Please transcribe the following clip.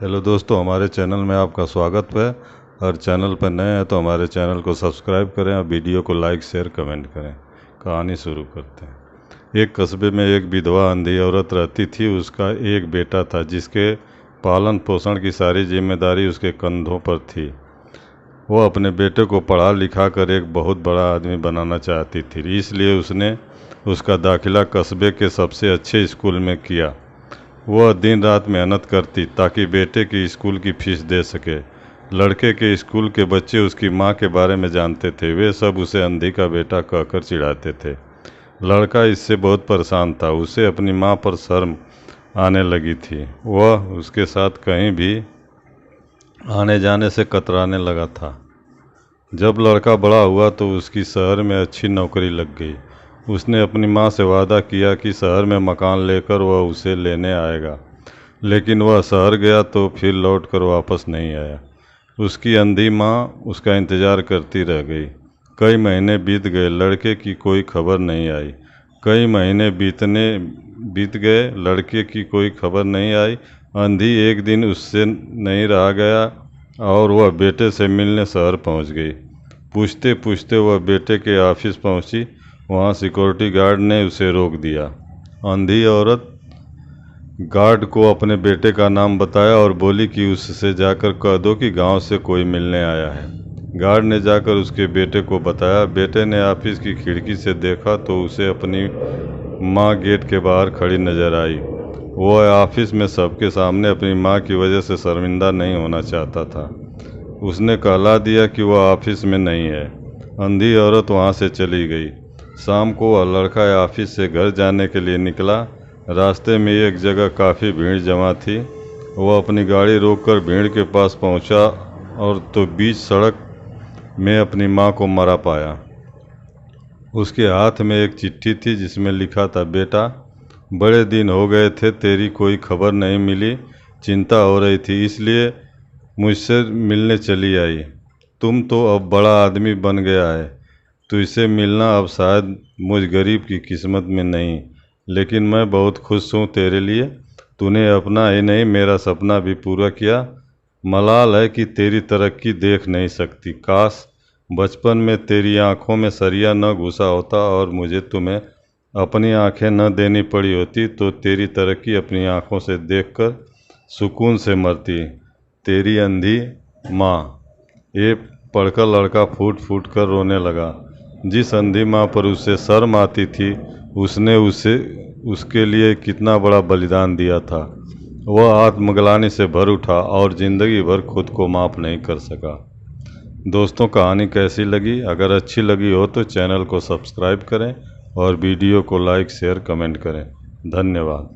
Hello दोस्तों, हमारे channel में आपका स्वागत है। और चैनल पर नए हैं तो हमारे चैनल को सब्सक्राइब करें और वीडियो को लाइक शेयर कमेंट करें। कहानी शुरू करते हैं। एक कस्बे में एक विधवा अंधी औरत रहती थी। उसका एक बेटा था जिसके पालन पोषण की सारी जिम्मेदारी उसके कंधों पर थी। वो अपने बेटे को पढ़ा लिखा कर एक बहुत बड़ा आदमी बनाना चाहती थी, इसलिए उसने उसका दाखिला कस्बे के सबसे अच्छे स्कूल में किया। वह दिन रात मेहनत करती ताकि बेटे की स्कूल की फीस दे सके। लड़के के स्कूल के बच्चे उसकी माँ के बारे में जानते थे। वे सब उसे अंधी का बेटा कहकर चिढ़ाते थे। लड़का इससे बहुत परेशान था। उसे अपनी माँ पर शर्म आने लगी थी। वह उसके साथ कहीं भी आने जाने से कतराने लगा था। जब लड़का बड़ा हुआ तो उसकी शहर में अच्छी नौकरी लग गई। उसने अपनी माँ से वादा किया कि शहर में मकान लेकर वह उसे लेने आएगा, लेकिन वह शहर गया तो फिर लौटकर वापस नहीं आया। उसकी अंधी माँ उसका इंतज़ार करती रह गई। कई महीने बीत गए, लड़के की कोई खबर नहीं आई। कई महीने बीत गए, लड़के की कोई खबर नहीं आई। अंधी एक दिन उससे नहीं रहा गया और वह बेटे से मिलने शहर पहुंच गई। पूछते पूछते वह बेटे के ऑफिस पहुंची। वहां सिक्योरिटी गार्ड ने उसे रोक दिया। अंधी औरत गार्ड को अपने बेटे का नाम बताया और बोली कि उससे जाकर कह दो कि गांव से कोई मिलने आया है। गार्ड ने जाकर उसके बेटे को बताया। बेटे ने ऑफिस की खिड़की से देखा तो उसे अपनी माँ गेट के बाहर खड़ी नजर आई। वह ऑफिस में सबके सामने अपनी माँ की वजह से शर्मिंदा नहीं होना चाहता था। उसने कहला दिया कि वह ऑफिस में नहीं है। अंधी औरत वहाँ से चली गई। शाम को वह लड़का ऑफिस से घर जाने के लिए निकला। रास्ते में एक जगह काफ़ी भीड़ जमा थी। वह अपनी गाड़ी रोककर भीड़ के पास पहुंचा और तो बीच सड़क में अपनी माँ को मरा पाया। उसके हाथ में एक चिट्ठी थी जिसमें लिखा था, बेटा, बड़े दिन हो गए थे, तेरी कोई खबर नहीं मिली। चिंता हो रही थी, इसलिए मुझसे मिलने चली आई। तुम तो अब बड़ा आदमी बन गया है, तुझसे मिलना अब शायद मुझ गरीब की किस्मत में नहीं, लेकिन मैं बहुत खुश हूँ तेरे लिए। तूने अपना ही नहीं मेरा सपना भी पूरा किया। मलाल है कि तेरी तरक्की देख नहीं सकती। काश बचपन में तेरी आंखों में सरिया न घुसा होता और मुझे तुम्हें अपनी आंखें न देनी पड़ी होती, तो तेरी तरक्की अपनी आंखों से देखकर सुकून से मरती। तेरी अंधी माँ। ये पढ़कर लड़का फूट फूट कर रोने लगा। जिस अंधी माँ पर उसे शर्म आती थी, उसने उसके लिए कितना बड़ा बलिदान दिया था। वह आत्मग्लानि से भर उठा और ज़िंदगी भर खुद को माफ़ नहीं कर सका। दोस्तों, कहानी कैसी लगी? अगर अच्छी लगी हो तो चैनल को सब्सक्राइब करें और वीडियो को लाइक शेयर कमेंट करें। धन्यवाद।